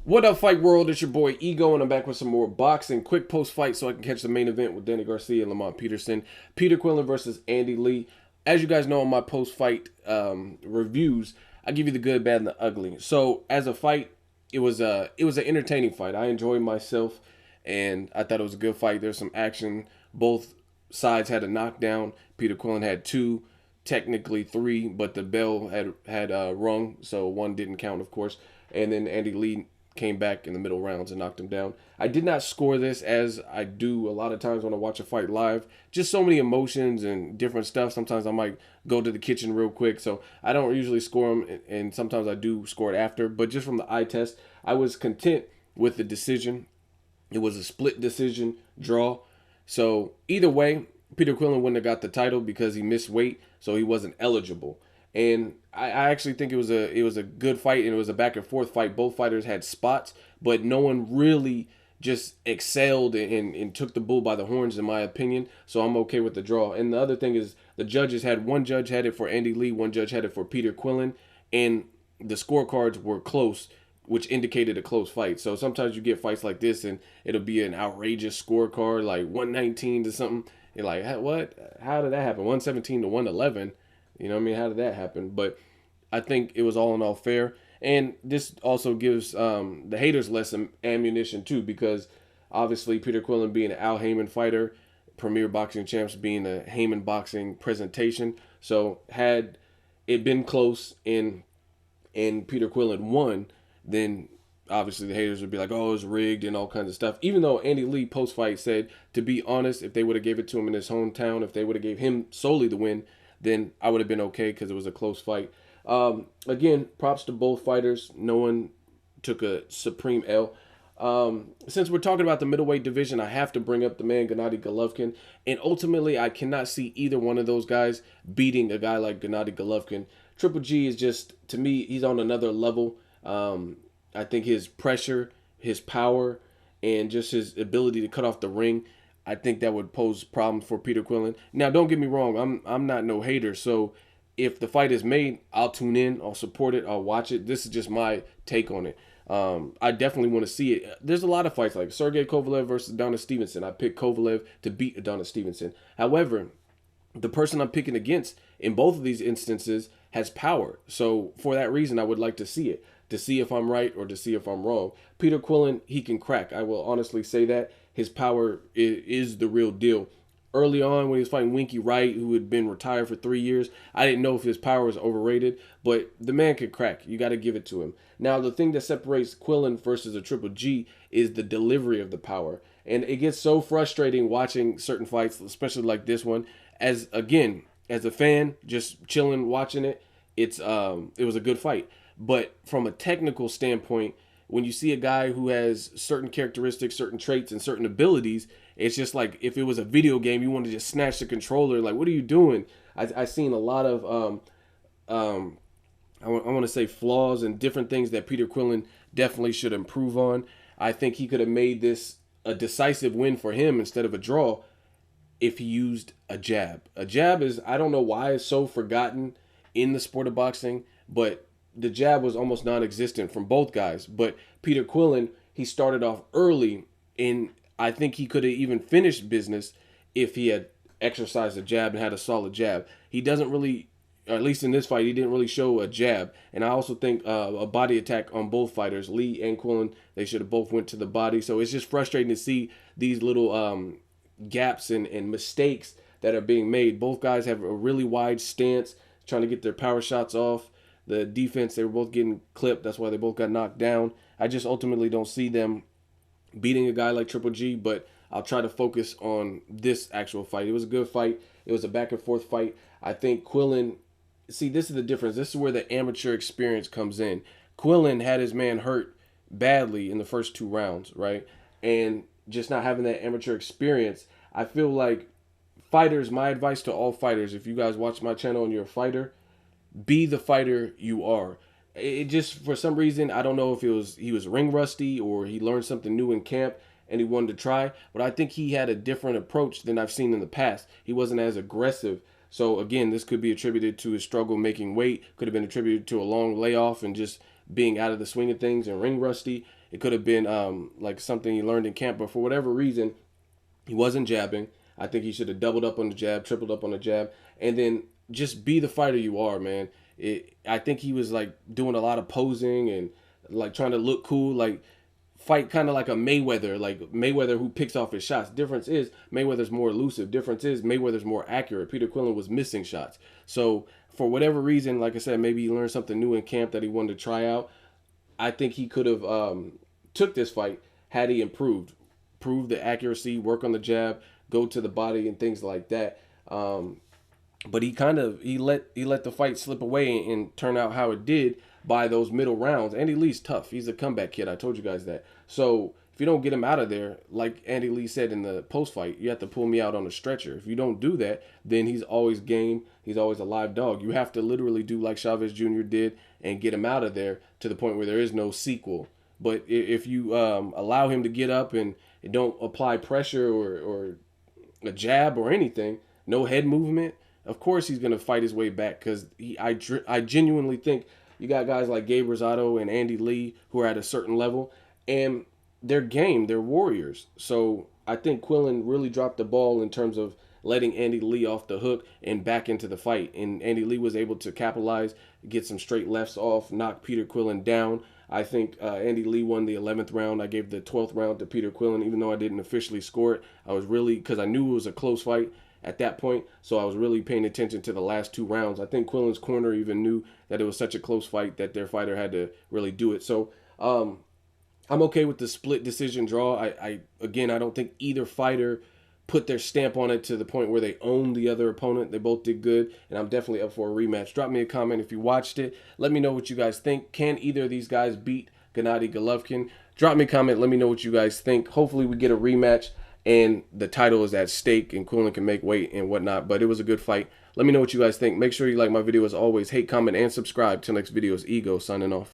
What up, Fight World? It's your boy Ego, and I'm back with some more boxing. Quick post fight so I can catch the main event with Danny Garcia and Lamont Peterson. Peter Quillin versus Andy Lee. As you guys know, in my post fight reviews, I give you the good, bad, and the ugly. So, as a fight, it was an entertaining fight. I enjoyed myself, and I thought it was a good fight. There's some action. Both sides had a knockdown. Peter Quillin had two, technically three, but the bell had rung, so one didn't count, of course. And then Andy Lee came back in the middle rounds and knocked him down. I did not score this as I do a lot of times when I watch a fight live. Just so many emotions and different stuff. Sometimes I might go to the kitchen real quick, so I don't usually score them, and sometimes I do score it after. But just from the eye test, I was content with the decision. It was a split decision draw. So either way, Peter Quillin wouldn't have got the title because he missed weight, so he wasn't eligible. And I actually think it was a good fight, and it was a back and forth fight. Both fighters had spots, but no one really just excelled and took the bull by the horns, in my opinion. So I'm okay with the draw. And the other thing is the judges had one judge had it for Andy Lee, one judge had it for Peter Quillin, and the scorecards were close, which indicated a close fight. So sometimes you get fights like this, and it'll be an outrageous scorecard, like 119 to something. You're like, what? How did that happen? 117 to 111. You know what I mean? How did that happen? But I think it was all in all fair. And this also gives the haters less ammunition too, because obviously Peter Quillin being an Al Heyman fighter, Premier Boxing Champs being a Heyman boxing presentation. So had it been close and Peter Quillin won, then obviously the haters would be like, oh, it's rigged and all kinds of stuff. Even though Andy Lee post-fight said, to be honest, if they would have gave it to him in his hometown, if they would have gave him solely the win, then I would have been okay because it was a close fight. Again, props to both fighters. No one took a supreme L. Since we're talking about the middleweight division, I have to bring up the man Gennady Golovkin. And ultimately, I cannot see either one of those guys beating a guy like Gennady Golovkin. Triple G is just, to me, he's on another level. I think his pressure, his power, and just his ability to cut off the ring, I think that would pose problems for Peter Quillin. Now, don't get me wrong, I'm not no hater, so if the fight is made, I'll tune in, I'll support it, I'll watch it. This is just my take on it. I definitely want to see it. There's a lot of fights like Sergey Kovalev versus Adonis Stevenson. I picked Kovalev to beat Adonis Stevenson. However, the person I'm picking against in both of these instances has power. So for that reason, I would like to see if I'm right or to see if I'm wrong. Peter Quillin, he can crack. I will honestly say that. His power is the real deal. Early on, when he was fighting Winky Wright, who had been retired for 3 years, I didn't know if his power was overrated, but the man could crack. You got to give it to him. Now, the thing that separates Quillin versus a Triple G is the delivery of the power. And it gets so frustrating watching certain fights, especially like this one. As a fan, just chilling, watching it, it was a good fight. But from a technical standpoint, when you see a guy who has certain characteristics, certain traits, and certain abilities, it's just like if it was a video game, you want to just snatch the controller. Like, what are you doing? I've seen a lot of, I want to say flaws and different things that Peter Quillin definitely should improve on. I think he could have made this a decisive win for him instead of a draw if he used a jab. A jab is, I don't know why it's so forgotten in the sport of boxing, but the jab was almost non-existent from both guys. But Peter Quillin, he started off early, and I think he could have even finished business if he had exercised a jab and had a solid jab. He doesn't really, or at least in this fight, he didn't really show a jab. And I also think a body attack on both fighters, Lee and Quillin, they should have both went to the body. So it's just frustrating to see these little gaps and mistakes that are being made. Both guys have a really wide stance, trying to get their power shots off. The defense, they were both getting clipped. That's why they both got knocked down. I just ultimately don't see them beating a guy like Triple G, but I'll try to focus on this actual fight. It was a good fight. It was a back and forth fight. I think Quillin, see, this is the difference. This is where the amateur experience comes in. Quillin had his man hurt badly in the first 2 rounds, right? And just not having that amateur experience, I feel like fighters, my advice to all fighters, if you guys watch my channel and you're a fighter, be the fighter you are. It just, for some reason, I don't know if he was ring rusty or he learned something new in camp and he wanted to try, but I think he had a different approach than I've seen in the past. He wasn't as aggressive. So again, this could be attributed to his struggle making weight, could have been attributed to a long layoff and just being out of the swing of things and ring rusty. It could have been like something he learned in camp, but for whatever reason, he wasn't jabbing. I think he should have doubled up on the jab, tripled up on the jab, and then just be the fighter you are, man. I think he was like doing a lot of posing and like trying to look cool, like fight kind of like a Mayweather, like Mayweather who picks off his shots. Difference is Mayweather's more elusive. Difference is Mayweather's more accurate. Peter Quillin was missing shots. So for whatever reason, like I said, maybe he learned something new in camp that he wanted to try out. I think he could have took this fight had he proved the accuracy, work on the jab, go to the body and things like that. But he let the fight slip away and turn out how it did by those middle rounds. Andy Lee's tough. He's a comeback kid. I told you guys that. So if you don't get him out of there, like Andy Lee said in the post fight, you have to pull me out on a stretcher. If you don't do that, then he's always game. He's always a live dog. You have to literally do like Chavez Jr. did and get him out of there to the point where there is no sequel. But if you allow him to get up and don't apply pressure or a jab or anything, no head movement, of course he's going to fight his way back, because I genuinely think you got guys like Gabe Rosado and Andy Lee who are at a certain level, and they're game, they're warriors. So I think Quillin really dropped the ball in terms of letting Andy Lee off the hook and back into the fight. And Andy Lee was able to capitalize, get some straight lefts off, knock Peter Quillin down. I think Andy Lee won the 11th round. I gave the 12th round to Peter Quillin, even though I didn't officially score it. I was really, because I knew it was a close fight at that point, so I was really paying attention to the last 2 rounds. I think Quillin's corner even knew that it was such a close fight that their fighter had to really do it. So I'm okay with the split decision draw. Again, I don't think either fighter put their stamp on it to the point where they owned the other opponent. They both did good, and I'm definitely up for a rematch. Drop me a comment if you watched it. Let me know what you guys think. Can either of these guys beat Gennady Golovkin? Drop me a comment. Let me know what you guys think. Hopefully we get a rematch and the title is at stake and Quillin can make weight and whatnot. But it was a good fight. Let me know what you guys think. Make sure you like my video as always. Hate, comment, and subscribe. Till next video is Ego signing off.